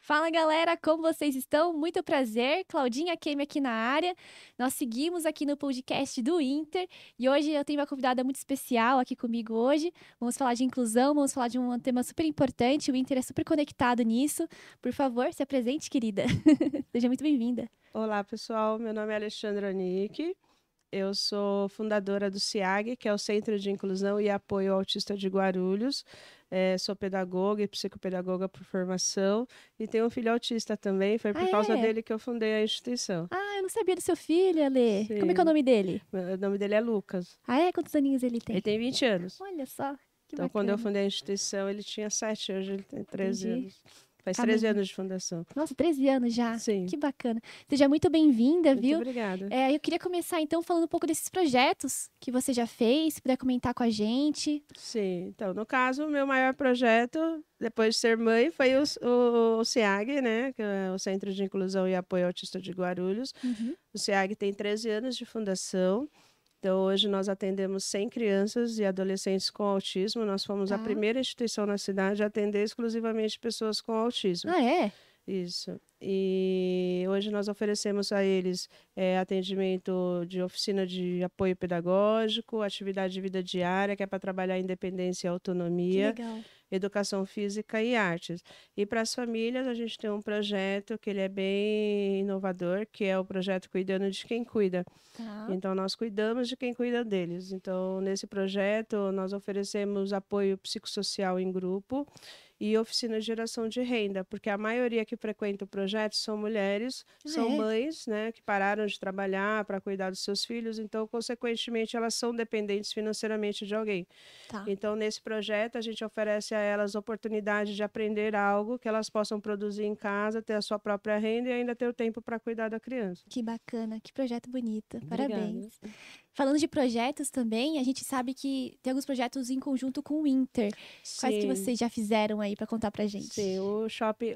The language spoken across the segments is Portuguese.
Fala galera, como vocês estão? Muito prazer, Claudinha Kemi aqui na área. Nós seguimos aqui no podcast do Inter e hoje eu tenho uma convidada muito especial aqui comigo hoje. Vamos falar de inclusão, vamos falar de um tema super importante, o Inter é super conectado nisso. Por favor, se apresente, querida. Seja muito bem-vinda. Olá, pessoal. Meu nome é Alexandra Nick. Eu sou fundadora do CIAG, que é o Centro de Inclusão e Apoio ao Autista de Guarulhos. Sou pedagoga e psicopedagoga por formação e tenho um filho autista também. Foi Ah, por causa é? dele que eu fundei a instituição. Ah, eu não sabia do seu filho, Ale. Como é que é o Sim, nome dele? o nome dele é Lucas. Ah, é? Quantos aninhos ele Ele tem? tem 20 anos. Olha só, que Então, quando eu bacana. fundei a instituição, ele tinha 7, hoje ele tem 13 Entendi. anos. Faz 13 Caminho. anos de fundação. Nossa, 13 anos já. Sim, Que bacana. Seja muito bem-vinda, muito viu? obrigada. Eu queria começar então falando um pouco desses projetos que você já fez, se puder comentar com a gente. Sim, então, no caso, o meu maior projeto, depois de ser mãe, foi o CIAG, né, que é o Centro de Inclusão e Apoio ao Autista de Guarulhos. Uhum. O CIAG tem 13 anos de fundação, então hoje nós atendemos 100 crianças e adolescentes com autismo. Nós fomos a Tá. primeira instituição na cidade a atender exclusivamente pessoas com autismo. Ah, é? Isso. E hoje nós oferecemos a eles atendimento de oficina de apoio pedagógico, atividade de vida diária, que é para trabalhar independência e Que autonomia, legal. educação física e artes. E para as famílias, a gente tem um projeto que ele é bem inovador, que é o projeto Cuidando de Quem Cuida. Tá. Então, nós cuidamos de quem cuida deles. Então, nesse projeto, nós oferecemos apoio psicossocial em grupo e oficina de geração de renda, porque a maioria que frequenta o projeto são mulheres, Ah, são é? mães, né, que pararam de trabalhar para cuidar dos seus filhos, então, consequentemente, elas são dependentes financeiramente de alguém. Tá. Então, nesse projeto, a gente oferece a elas oportunidade de aprender algo que elas possam produzir em casa, ter a sua própria renda e ainda ter o tempo para cuidar da criança. Que bacana, que projeto bonito. Parabéns. Obrigada. Falando de projetos também, a gente sabe que tem alguns projetos em conjunto com o Inter. Quais que Sim. vocês já fizeram aí para contar pra gente? Sim, o shopping,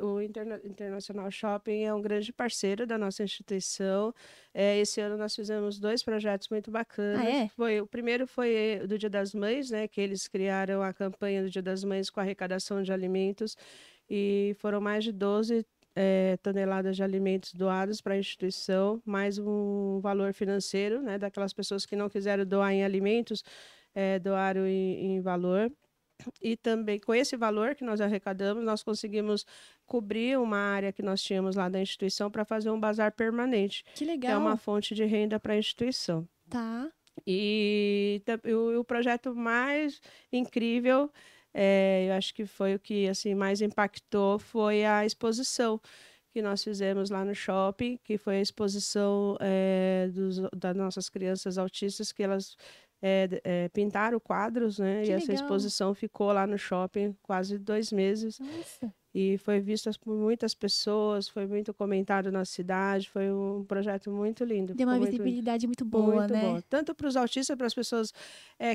Internacional Shopping é um grande parceiro da nossa instituição. Esse ano nós fizemos 2 projetos muito Ah, bacanas. é? O primeiro foi do Dia das Mães, né, que eles criaram a campanha do Dia das Mães com arrecadação de alimentos e foram mais de 12 toneladas de alimentos doados para a instituição, mais um valor financeiro, né, daquelas pessoas que não quiseram doar em alimentos, doaram em valor. E também com esse valor que nós arrecadamos, nós conseguimos cobrir uma área que nós tínhamos lá da instituição para fazer um bazar permanente, Que que é uma legal. fonte de renda para a instituição. Tá. E o projeto mais incrível, eu acho que foi o que assim mais impactou, foi a exposição que nós fizemos lá no shopping, que foi a exposição das nossas crianças autistas, que elas pintaram quadros, né? Que E essa legal. exposição ficou lá no shopping quase 2 meses. Nossa. E foi vista por muitas pessoas, foi muito comentado na cidade, foi um projeto muito lindo, Deu ficou uma muito lindo. visibilidade muito boa, Muito né? bom. Tanto para os autistas, para as pessoas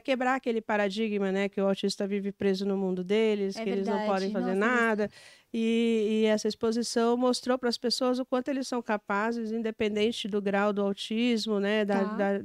quebrar aquele paradigma, né? Que o autista vive preso no mundo deles, É que eles não podem verdade. fazer Nossa, é nada. E essa exposição mostrou para as pessoas o quanto eles são capazes, independente do grau do autismo, né? tá.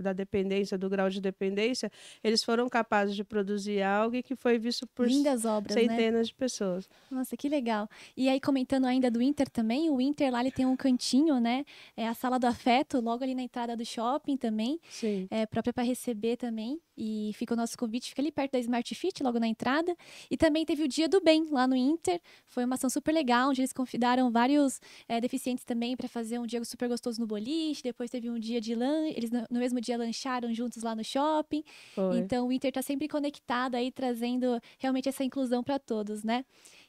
Da dependência, do grau de dependência, eles foram capazes de produzir algo e que foi visto por Lindas obras, né? centenas de pessoas. Nossa, que legal. E aí, comentando ainda do Inter também, o Inter lá ele tem um cantinho, né? É a sala do afeto, logo ali na entrada do shopping também. Sim. É própria para receber também. E fica o nosso convite, fica ali perto da Smart Fit, logo na entrada. E também teve o Dia do Bem lá no Inter. Foi uma ação super legal, onde eles convidaram vários deficientes também para fazer um dia super gostoso no boliche. Depois teve um dia de eles no mesmo dia lancharam juntos lá no shopping. Foi. Então o Inter está sempre conectado aí, trazendo realmente essa inclusão para todos, né?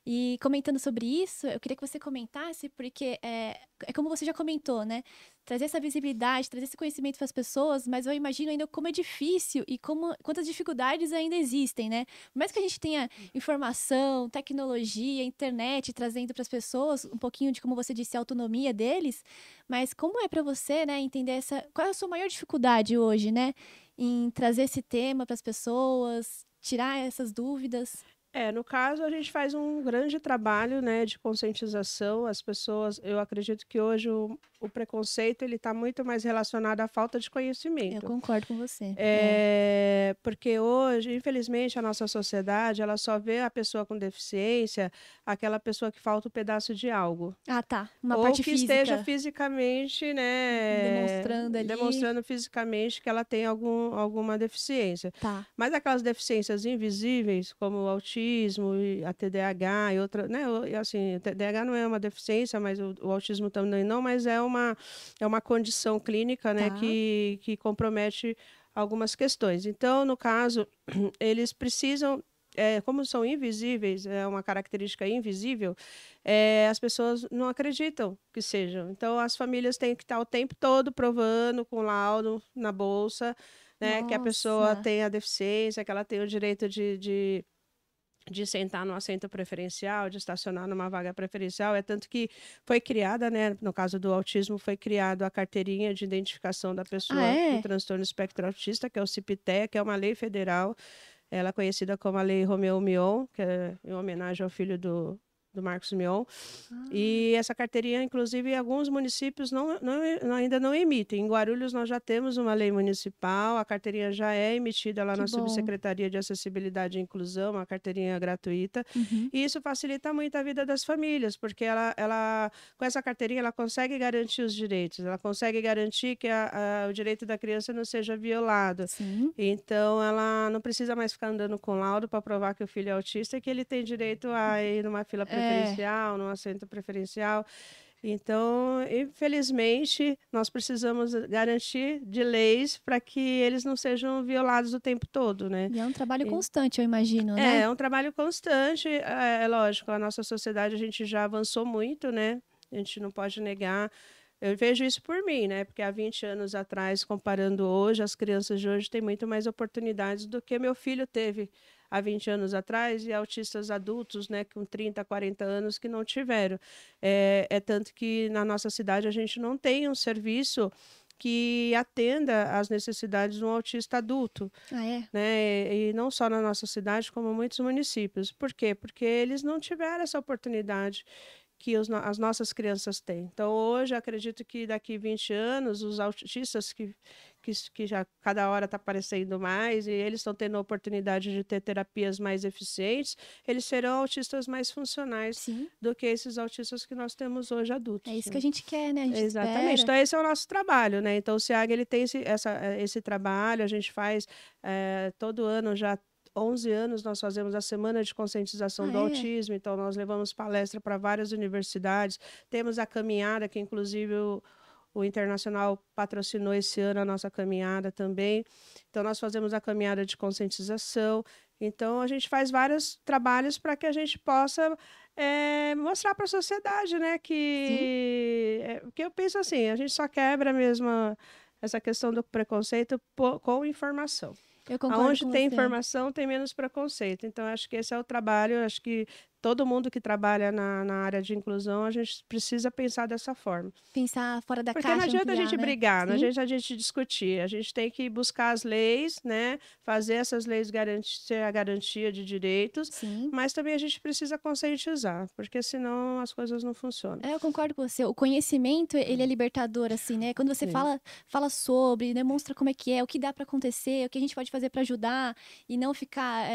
E comentando sobre isso, eu queria que você comentasse, porque é como você já comentou, né? Trazer essa visibilidade, trazer esse conhecimento para as pessoas, mas eu imagino ainda como é difícil e quantas dificuldades ainda existem, né? Por mais que a gente tenha informação, tecnologia, internet trazendo para as pessoas um pouquinho de, como você disse, a autonomia deles, mas como é para você, né, entender qual é a sua maior dificuldade hoje, né, em trazer esse tema para as pessoas, tirar essas dúvidas? No caso, a gente faz um grande trabalho, né, de conscientização. As pessoas, eu acredito que hoje o preconceito ele está muito mais relacionado à falta de Eu conhecimento. concordo com você. Porque hoje, infelizmente, a nossa sociedade, ela só vê a pessoa com deficiência, aquela pessoa que falta um pedaço de algo. Ah, tá. Uma Ou parte que esteja física fisicamente, né, demonstrando ali. demonstrando fisicamente que ela tem alguma deficiência. Tá. Mas aquelas deficiências invisíveis, como o autismo, e a TDAH e outra, né, e assim, o TDAH não é uma deficiência, mas o autismo também não, mas é uma condição clínica, né, Tá. que compromete algumas questões. Então, no caso, eles precisam, como são invisíveis, é uma característica invisível, as pessoas não acreditam que sejam. Então, as famílias têm que estar o tempo todo provando com laudo na bolsa, né, que a pessoa Nossa. tem a deficiência, que ela tem o direito de sentar no assento preferencial, de estacionar numa vaga preferencial. É tanto que foi criada, né, no caso do autismo, foi criada a carteirinha de identificação da Ah, pessoa com é? transtorno espectro autista, que é o CIPTE, que é uma lei federal. Ela é conhecida como a Lei Romeu Mion, que é em homenagem ao filho do Marcos Mion. Ah, E essa carteirinha, inclusive, alguns municípios ainda não emitem. Em Guarulhos, nós já temos uma lei municipal, a carteirinha já é emitida lá que na bom. Subsecretaria de Acessibilidade e Inclusão, uma carteirinha gratuita. Uhum. E isso facilita muito a vida das famílias, porque com essa carteirinha, ela consegue garantir os direitos, ela consegue garantir que o direito da criança não seja violado. Sim. Então, ela não precisa mais ficar andando com laudo para provar que o filho é autista e que ele tem direito a ir numa fila É. preferencial, num assento preferencial. Então, infelizmente, nós precisamos garantir de leis para que eles não sejam violados o tempo todo, né? E é um trabalho E- constante, eu imagino, É, né? é um trabalho constante, é lógico, a nossa sociedade a gente já avançou muito, né? A gente não pode negar. Eu vejo isso por mim, né? Porque há 20 anos atrás, comparando hoje, as crianças de hoje têm muito mais oportunidades do que meu filho teve há 20 anos atrás, e autistas adultos, né, com 30, 40 anos que não tiveram. É tanto que na nossa cidade a gente não tem um serviço que atenda às necessidades de um autista adulto, Ah, é? né? E não só na nossa cidade, como muitos municípios. Por quê? Porque eles não tiveram essa oportunidade que as nossas crianças têm. Então, hoje, acredito que daqui 20 anos, os autistas que já cada hora está aparecendo mais, e eles estão tendo a oportunidade de ter terapias mais eficientes, eles serão autistas mais funcionais Sim. do que esses autistas que nós temos hoje É adultos, isso que né? a gente quer, né? A gente Exatamente. espera. Então, esse é o nosso trabalho, né? Então, o SEAG, ele tem esse trabalho, a gente faz todo ano já. 11 anos nós fazemos a Semana de Conscientização Ah, do é? Autismo, então nós levamos palestra para várias universidades, temos a caminhada, que inclusive o Internacional patrocinou esse ano a nossa caminhada também, então nós fazemos a caminhada de conscientização, então a gente faz vários trabalhos para que a gente possa mostrar para a sociedade, né, Sim. que eu penso assim, a gente só quebra mesmo essa questão do preconceito com informação. Eu concordo Aonde com tem você. informação, tem menos preconceito. Então, acho que esse é o trabalho. Acho que todo mundo que trabalha na área de inclusão, a gente precisa pensar dessa forma. Pensar fora da Porque não caixa, adianta a ampliar, gente né? brigar, não Sim. adianta a gente discutir. A gente tem que buscar as leis, né? Fazer essas leis ter a garantia de direitos, Sim. mas também a gente precisa conscientizar, porque senão as coisas não funcionam. Eu concordo com você. O conhecimento, ele é libertador, assim, né? Quando você Sim. fala sobre, demonstra como é, o que dá pra acontecer, o que a gente pode fazer pra ajudar e não ficar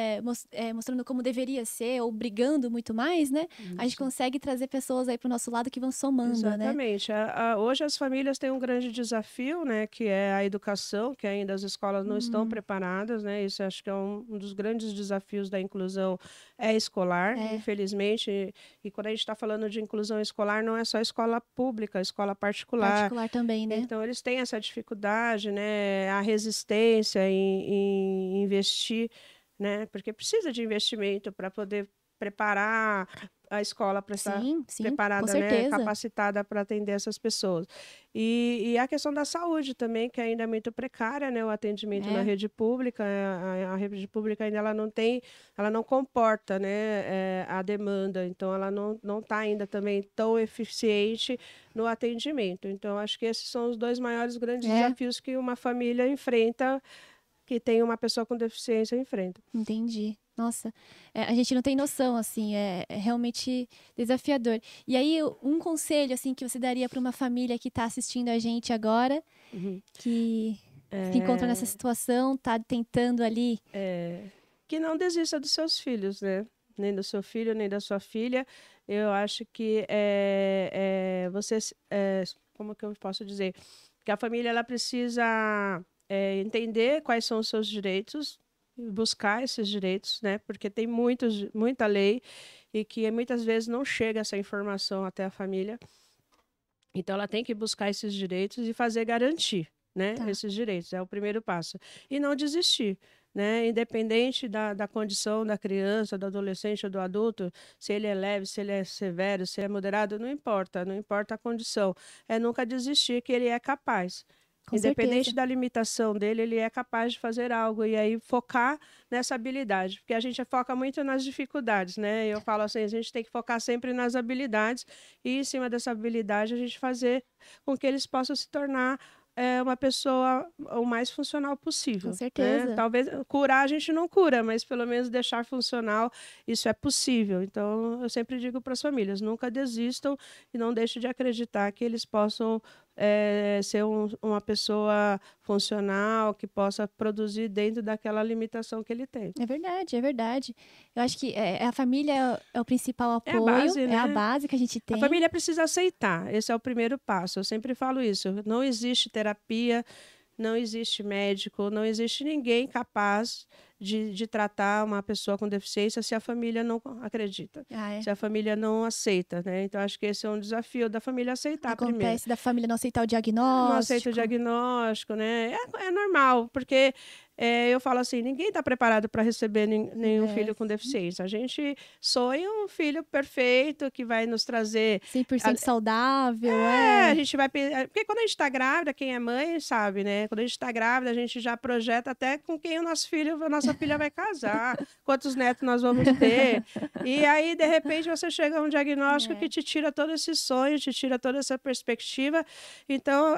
mostrando como deveria ser ou brigando muito mais, né? A gente Isso. consegue trazer pessoas aí pro nosso lado que vão somando, né? Exatamente. Hoje as famílias têm um grande desafio, né, que é a educação, que ainda as escolas não estão Hum, preparadas, né? Isso acho que é um dos grandes desafios da inclusão escolar, é, infelizmente. E quando a gente está falando de inclusão escolar, não é só escola pública, é escola particular. particular também, né? Então eles têm essa dificuldade, né, a resistência em investir, né? Porque precisa de investimento para poder preparar a escola para estar Sim, sim, com preparada, né, certeza. capacitada para atender essas pessoas. E a questão da saúde também, que ainda é muito precária, né, o atendimento na É, rede pública, a rede pública ainda ela não comporta, né, a demanda, então ela não está ainda também tão eficiente no atendimento. Então, acho que esses são os dois maiores grandes é. desafios que uma família enfrenta que tem uma pessoa com deficiência enfrenta. Entendi. Nossa, a gente não tem noção, assim, é realmente desafiador. E aí, um conselho, assim, que você daria para uma família que está assistindo a gente agora, que se encontra nessa situação, está tentando ali... Que não desista dos seus filhos, né? Nem do seu filho, nem da sua filha. Eu acho que como que eu posso dizer? Que a família ela precisa entender quais são os seus direitos, buscar esses direitos, né? Porque tem muita lei e que muitas vezes não chega essa informação até a família. Então, ela tem que buscar esses direitos e fazer garantir, né? Esses direitos. É o primeiro passo. E não desistir. Né? Independente da condição da criança, do adolescente ou do adulto, se ele é leve, se ele é severo, se ele é moderado, não importa a condição. É nunca desistir que ele é capaz. Com Independente certeza. da limitação dele, ele é capaz de fazer algo. E aí focar nessa habilidade. Porque a gente foca muito nas dificuldades, né? Eu falo assim, a gente tem que focar sempre nas habilidades e em cima dessa habilidade a gente fazer com que eles possam se tornar uma pessoa o mais funcional possível. Com certeza. Né? Talvez curar a gente não cura, mas pelo menos deixar funcional, isso é possível. Então, eu sempre digo para as famílias, nunca desistam e não deixem de acreditar que eles possam ser uma pessoa funcional, que possa produzir dentro daquela limitação que ele tem. É verdade, é verdade. Eu acho que a família é o principal apoio, é a base, né? É a base que a gente tem. A família precisa aceitar, esse é o primeiro passo. Eu sempre falo isso, não existe terapia, não existe médico, não existe ninguém capaz de tratar uma pessoa com deficiência se a família não acredita, se a família não aceita, né? Então, acho que esse é um desafio da família aceitar primeiro. Acontece da família não aceitar o diagnóstico. Não aceita o diagnóstico, né? É normal, porque eu falo assim, ninguém está preparado para receber nenhum filho com deficiência. A gente sonha um filho perfeito que vai nos trazer... 100% saudável, a gente vai... Porque quando a gente está grávida, quem é mãe sabe, né? Quando a gente está grávida, a gente já projeta até com quem a nossa filha vai casar, quantos netos nós vamos ter. E aí, de repente, você chega a um diagnóstico que te tira todo esse sonho, te tira toda essa perspectiva. Então,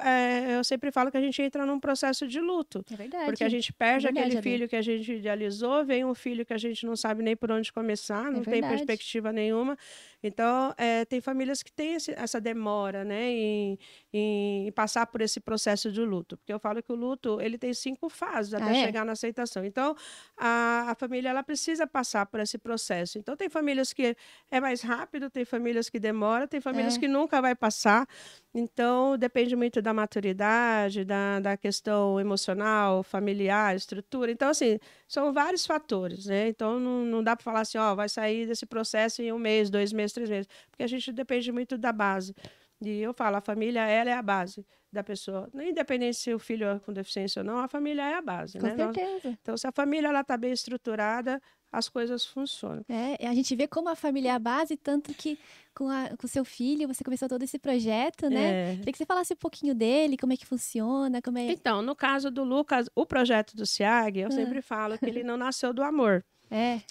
eu sempre falo que a gente entra num processo de luto. É verdade. Porque a gente perde aquele filho que a gente idealizou, vem um filho que a gente não sabe nem por onde começar, não tem perspectiva nenhuma. Então, tem famílias que têm essa demora, né, em passar por esse processo de luto. Porque eu falo que o luto, ele tem 5 fases até chegar na aceitação. Então, a família, ela precisa passar por esse processo. Então, tem famílias que é mais rápido, tem famílias que demoram, tem famílias que nunca vai passar. Então, depende muito da maturidade, da questão emocional, familiar, estrutura. Então, assim, são vários fatores, né? Então, não dá para falar assim, vai sair desse processo em 1 mês, 2 meses, 3 meses, porque a gente depende muito da base. E eu falo, a família, ela é a base da pessoa. Independente se o filho é com deficiência ou não, a família é a base, né? Com certeza. Então, se a família está bem estruturada, as coisas funcionam. A gente vê como a família é a base, tanto que com o seu filho, você começou todo esse projeto, né? Queria que você falasse um pouquinho dele, como é que funciona, como é... Então, no caso do Lucas, o projeto do SIAG, eu sempre falo que ele não nasceu do amor.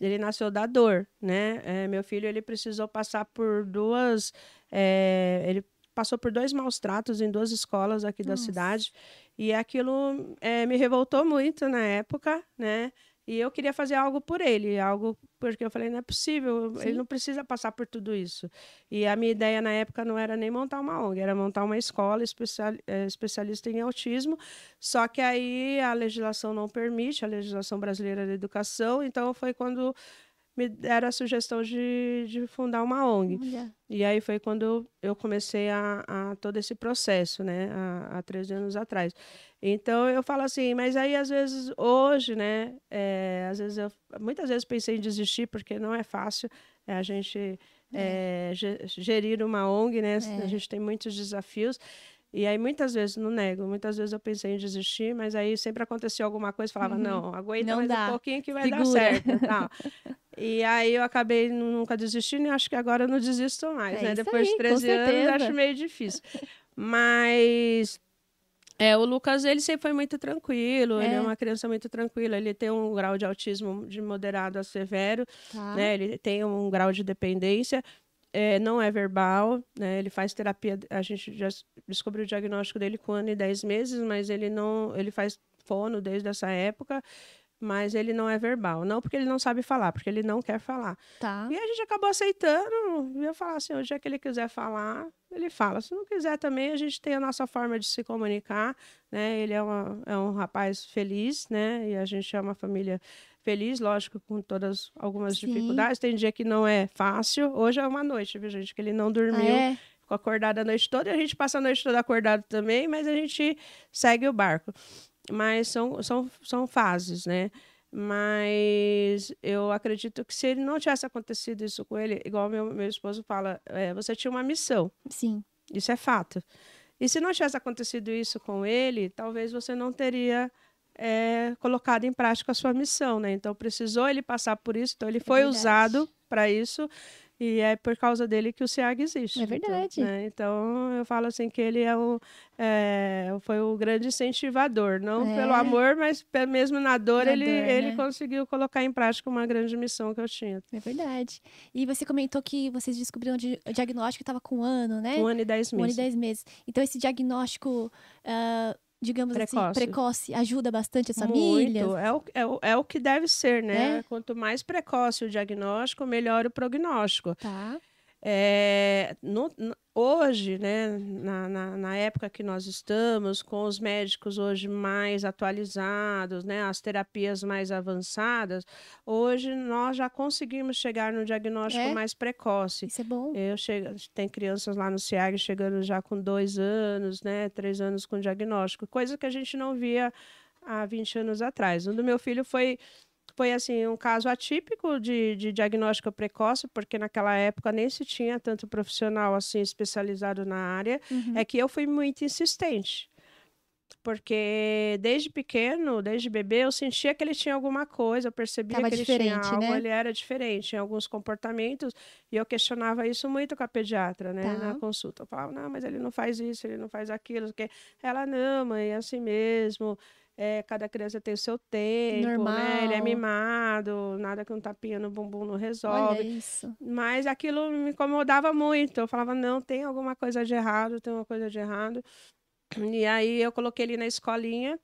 Ele nasceu da dor, né? Meu filho, ele precisou passar por ele passou por 2 maus tratos em 2 escolas aqui da cidade. E aquilo me revoltou muito na época, né? E eu queria fazer algo por ele, porque eu falei, não é possível, ele não precisa passar por tudo isso. E a minha ideia na época não era nem montar uma ONG, era montar uma escola especialista em autismo, só que aí a legislação não permite, a legislação brasileira da educação, então foi quando me deram a sugestão de fundar uma ONG. E aí foi quando eu comecei a todo esse processo, né, há 13 anos atrás. Então, eu falo assim, mas aí, às vezes, hoje, né, muitas vezes pensei em desistir, porque não é fácil a gente gerir uma ONG, né, a gente tem muitos desafios. E aí, muitas vezes, não nego, muitas vezes eu pensei em desistir, mas aí sempre acontecia alguma coisa, falava, não, aguenta mais um pouquinho que vai dar certo, tal. E aí eu acabei nunca desistindo e acho que agora eu não desisto mais, né? Depois de 13 anos, acho meio difícil. Mas o Lucas, ele sempre foi muito tranquilo, ele é uma criança muito tranquila, ele tem um grau de autismo de moderado a severo, né? Ele tem um grau de dependência. Não é verbal, né? Ele faz terapia, a gente já descobriu o diagnóstico dele com 1 ano e 10 meses, mas ele fono desde essa época, mas ele não é verbal. Não porque ele não sabe falar, porque ele não quer falar. Tá. E a gente acabou aceitando, e eu falar assim, o dia que ele quiser falar, ele fala. Se não quiser também, a gente tem a nossa forma de se comunicar, né? Ele é um rapaz feliz, né? E a gente é uma família feliz, lógico, com todas algumas Sim. dificuldades. Tem dia que não é fácil. Hoje é uma noite, viu, gente? Que ele não dormiu. Ah, é? Ficou acordado a noite toda, e a gente passa a noite toda acordado também, mas a gente segue o barco. Mas são fases, né? Mas eu acredito que se ele não tivesse acontecido isso com ele, igual meu esposo fala, você tinha uma missão. Sim. Isso é fato. E se não tivesse acontecido isso com ele, talvez você não teria colocado em prática a sua missão, né? Então precisou ele passar por isso, então ele foi usado para isso. E é por causa dele que o SEAG existe. É verdade. Então, eu falo assim que ele foi o grande incentivador. Não pelo amor, mas mesmo na dor, ele conseguiu colocar em prática uma grande missão que eu tinha. É verdade. E você comentou que vocês descobriram o diagnóstico estava com 1 ano, né? 1 ano e 10 meses. 1 ano e 10 meses. Então, esse diagnóstico... digamos assim, precoce, ajuda bastante as famílias? Muito, é o que deve ser, né? Quanto mais precoce o diagnóstico, melhor o prognóstico. Tá. Hoje, né, na época que nós estamos, com os médicos hoje mais atualizados, né, as terapias mais avançadas, hoje nós já conseguimos chegar no diagnóstico mais precoce. Isso é bom. Tem crianças lá no SEAG chegando já com 2 anos, né, 3 anos com diagnóstico, coisa que a gente não via há 20 anos atrás. O do meu filho foi assim, um caso atípico de diagnóstico precoce, porque naquela época nem se tinha tanto profissional assim especializado na área. É que eu fui muito insistente. Porque desde pequeno, desde bebê, eu sentia que ele tinha alguma coisa, eu percebia que ele tinha algo, né? Ele era diferente em alguns comportamentos, e eu questionava isso muito com a pediatra, né, na consulta. Eu falava, não, mas ele não faz isso, ele não faz aquilo. Porque ela, não, mãe, é assim mesmo. Cada criança tem o seu tempo, normal, né? Ele é mimado, nada que um tapinha no bumbum não resolve. Olha isso. Mas aquilo me incomodava muito. Eu falava, não, tem alguma coisa de errado, tem uma coisa de errado. E aí eu coloquei ele na escolinha.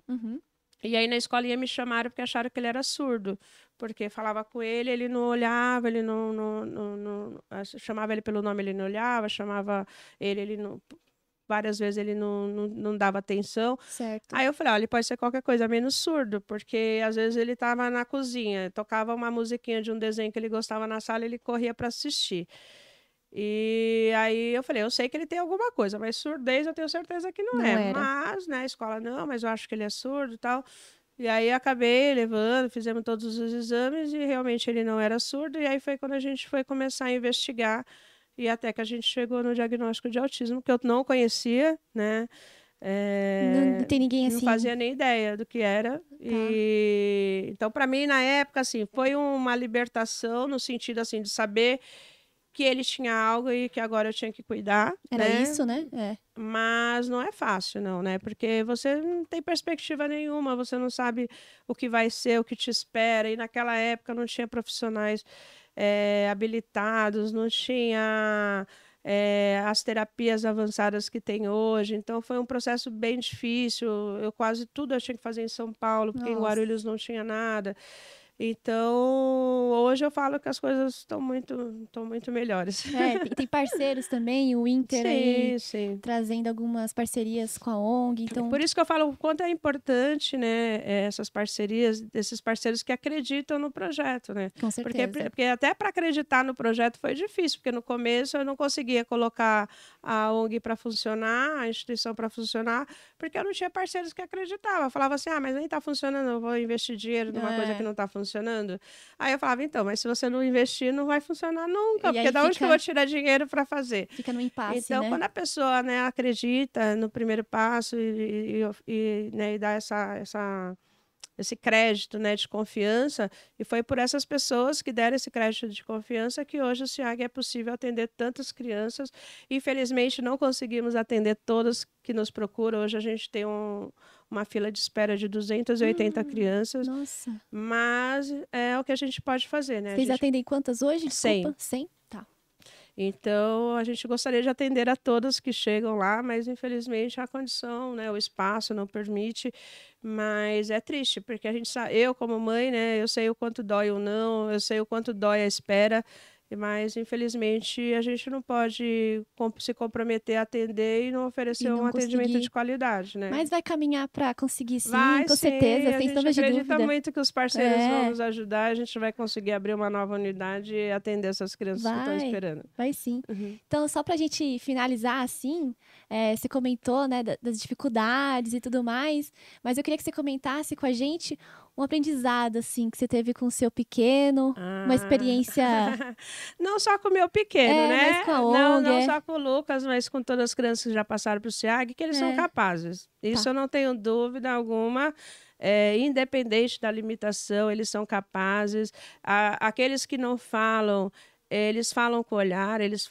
E aí na escolinha me chamaram porque acharam que ele era surdo. Porque falava com ele, ele não olhava, ele não chamava ele pelo nome, ele não olhava, chamava ele não... Várias vezes ele não dava atenção. Certo. Aí eu falei, ele pode ser qualquer coisa menos surdo, porque às vezes ele estava na cozinha, tocava uma musiquinha de um desenho que ele gostava na sala, ele corria para assistir. E aí eu falei, eu sei que ele tem alguma coisa, mas surdez eu tenho certeza que não é. Mas, né, a escola não, mas eu acho que ele é surdo e tal. E aí acabei levando, fizemos todos os exames e realmente ele não era surdo. E aí foi quando a gente foi começar a investigar. E até que a gente chegou no diagnóstico de autismo, que eu não conhecia, né? Não tem ninguém assim. Não fazia nem ideia do que era. Então, para mim, na época, assim, foi uma libertação no sentido assim de saber que ele tinha algo e que agora eu tinha que cuidar. Era isso, né? Mas não é fácil, não, né? Porque você não tem perspectiva nenhuma, você não sabe o que vai ser, o que te espera. E naquela época não tinha profissionais habilitados, não tinha as terapias avançadas que tem hoje. Então foi um processo bem difícil. Quase tudo eu tinha que fazer em São Paulo, porque em Guarulhos não tinha nada. Então, hoje eu falo que as coisas estão muito melhores. Tem parceiros também, o Inter aí sim. trazendo algumas parcerias com a ONG. Então... Por isso que eu falo o quanto é importante, né, essas parcerias, esses parceiros que acreditam no projeto, né? Com certeza. Porque até para acreditar no projeto foi difícil, porque no começo eu não conseguia colocar a ONG para funcionar, a instituição para funcionar, porque eu não tinha parceiros que acreditavam. Eu falava assim, mas nem está funcionando, eu vou investir dinheiro numa coisa que não está funcionando. Aí eu falava, então, mas se você não investir, não vai funcionar nunca, porque da onde que eu vou tirar dinheiro para fazer? Fica no impasse, então, né? Quando a pessoa, né, acredita no primeiro passo e dá esse crédito, né, de confiança, e foi por essas pessoas que deram esse crédito de confiança que hoje o SEAG é possível atender tantas crianças. Infelizmente, não conseguimos atender todas que nos procuram. Hoje a gente tem uma fila de espera de 280 crianças. Nossa. Mas é o que a gente pode fazer, né? Vocês atendem quantas hoje? Desculpa. 100. 100? Tá. Então, a gente gostaria de atender a todos que chegam lá, mas infelizmente a condição, né, o espaço não permite. Mas é triste, porque a gente sabe, eu como mãe, né, eu sei o quanto dói ou não, eu sei o quanto dói a espera, mas infelizmente a gente não pode se comprometer a atender e não E oferecer um não atendimento de conseguir. qualidade, né? Mas vai caminhar para conseguir sim, Vai com sim, certeza, a sem gente sombra de acredita dúvida. muito que os parceiros vão É, nos ajudar, a gente vai conseguir abrir uma nova unidade e atender essas crianças que estão vai, esperando. vai sim. Uhum. Então, só para a gente finalizar assim, você comentou, né, das dificuldades e tudo mais, mas eu queria que você comentasse com a gente um aprendizado, assim, que você teve com o seu pequeno, uma Ah. experiência, Não só com o meu pequeno, mas com a né? Não, ONG, não só com o Lucas, mas com todas as crianças que já passaram para o SIAG, que eles são capazes. Isso tá, eu não tenho dúvida alguma. Independente da limitação, eles são capazes. Aqueles que não falam, eles falam com o olhar, eles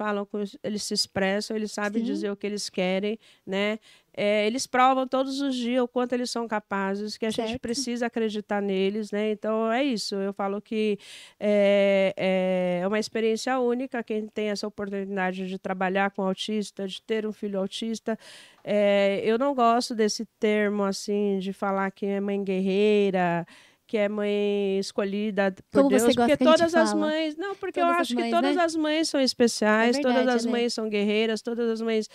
se expressam, eles sabem sim, dizer o que eles querem, né? Eles provam todos os dias o quanto eles são capazes, que a gente certo, precisa acreditar neles, né? Então é isso. Eu falo que é uma experiência única quem tem essa oportunidade de trabalhar com autista, de ter um filho autista. Eu não gosto desse termo assim de falar que é mãe guerreira, que é mãe escolhida por como você Deus, porque gosta que a gente todas as fala, mães, não, porque eu todas as acho que mães, todas né? as mães são É especiais, todas verdade, as Ale. mães são guerreiras, todas as mães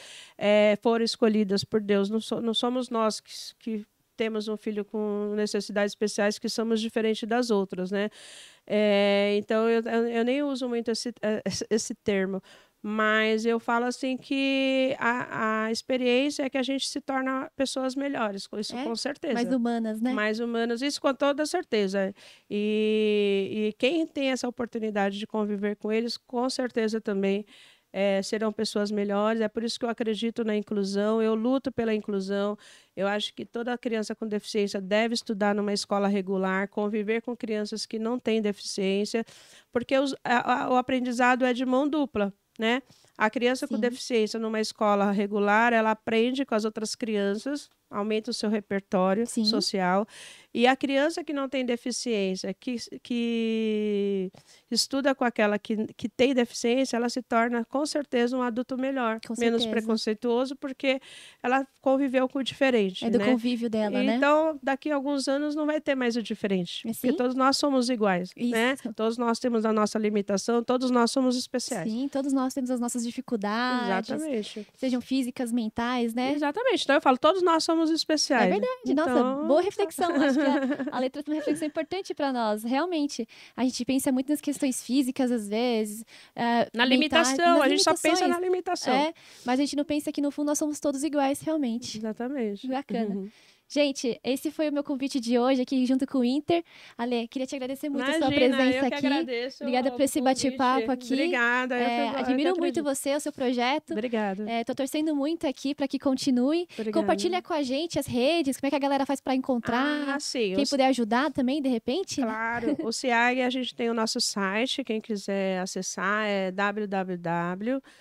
foram escolhidas por Deus. Não somos nós que temos um filho com necessidades especiais que somos diferentes das outras, né? Então, eu nem uso muito esse termo, mas eu falo assim que a experiência é que a gente se torna pessoas melhores, isso É? com Mais certeza. humanas, né? Mais humanas, isso com toda certeza. E quem tem essa oportunidade de conviver com eles, com certeza também serão pessoas melhores. É por isso que eu acredito na inclusão, eu luto pela inclusão. Eu acho que toda criança com deficiência deve estudar numa escola regular, conviver com crianças que não têm deficiência, porque o aprendizado é de mão dupla, né? A criança com Sim, deficiência numa escola regular, ela aprende com as outras crianças, aumenta o seu repertório sim, social. E a criança que não tem deficiência, que estuda com aquela que tem deficiência, ela se torna, com certeza, um adulto melhor, com menos certeza. preconceituoso, porque ela conviveu com o diferente, É do né? convívio dela, né? Então, daqui a alguns anos não vai ter mais o diferente, porque Assim? todos nós somos iguais, né? Isso. Todos nós temos a nossa limitação, todos nós somos especiais. Sim, todos nós temos as nossas dificuldades, Exatamente. sejam físicas, mentais, né? Exatamente. Então eu falo, todos nós somos É especiais. verdade, nossa, boa Então, reflexão. Acho que a letra tem uma reflexão importante para nós. Realmente, a gente pensa muito nas questões físicas, às vezes, na mentais, limitação, nas a gente só pensa limitações. na limitação. Mas a gente não pensa que no fundo nós somos todos iguais, realmente. Exatamente. Bacana. Gente, esse foi o meu convite de hoje aqui junto com o Inter. Ale, queria te agradecer muito a sua Imagina, eu presença que aqui. agradeço Obrigada por o esse convite. bate-papo aqui. Obrigada, eu que Admiro muito acredito. você, o seu projeto. Obrigada. Tô torcendo muito aqui para que continue. Obrigada. Compartilha com a gente as redes, como é que a galera faz para encontrar. Sim. Quem puder ajudar também, de repente. Claro. O CIAG, a gente tem o nosso site, quem quiser acessar é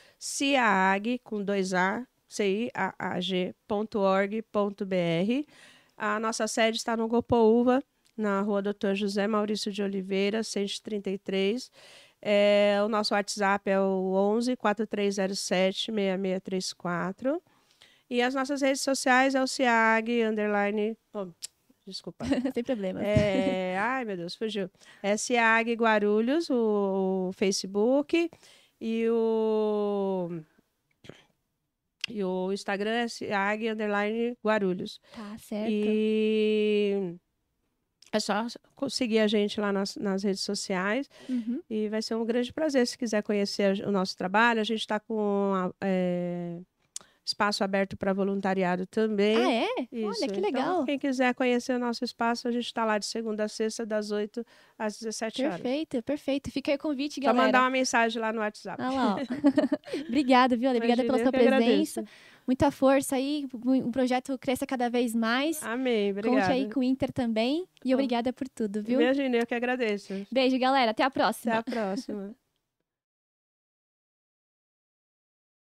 www.ciag, com 2A, ciaag.org.br. A nossa sede está no Gopoúva, na rua Dr. José Maurício de Oliveira, 133. O nosso WhatsApp é o 11 4307 6634. E as nossas redes sociais é o CIAG, _. Desculpa. Sem problema. Ai, meu Deus, fugiu. É CIAG Guarulhos, o Facebook. E o Instagram é CIAG _Guarulhos. Tá, certo. E é só seguir a gente lá nas redes sociais. Uhum. E vai ser um grande prazer se quiser conhecer o nosso trabalho. A gente está com espaço aberto para voluntariado também. Ah, é? Isso. Olha, que Então, legal. quem quiser conhecer o nosso espaço, a gente está lá de segunda a sexta, das 8 às 17 horas. Perfeito, perfeito. Fica aí o convite, Só galera. mandar uma mensagem lá no WhatsApp. Ah lá, ó. Obrigada, viu, Ale? Obrigada pela sua presença. Muita força aí, o projeto cresça cada vez mais. Amém, obrigada. Conte aí com o Inter também. E obrigada por tudo, viu? Imagina, eu que agradeço. Beijo, galera. Até a próxima. Até a próxima.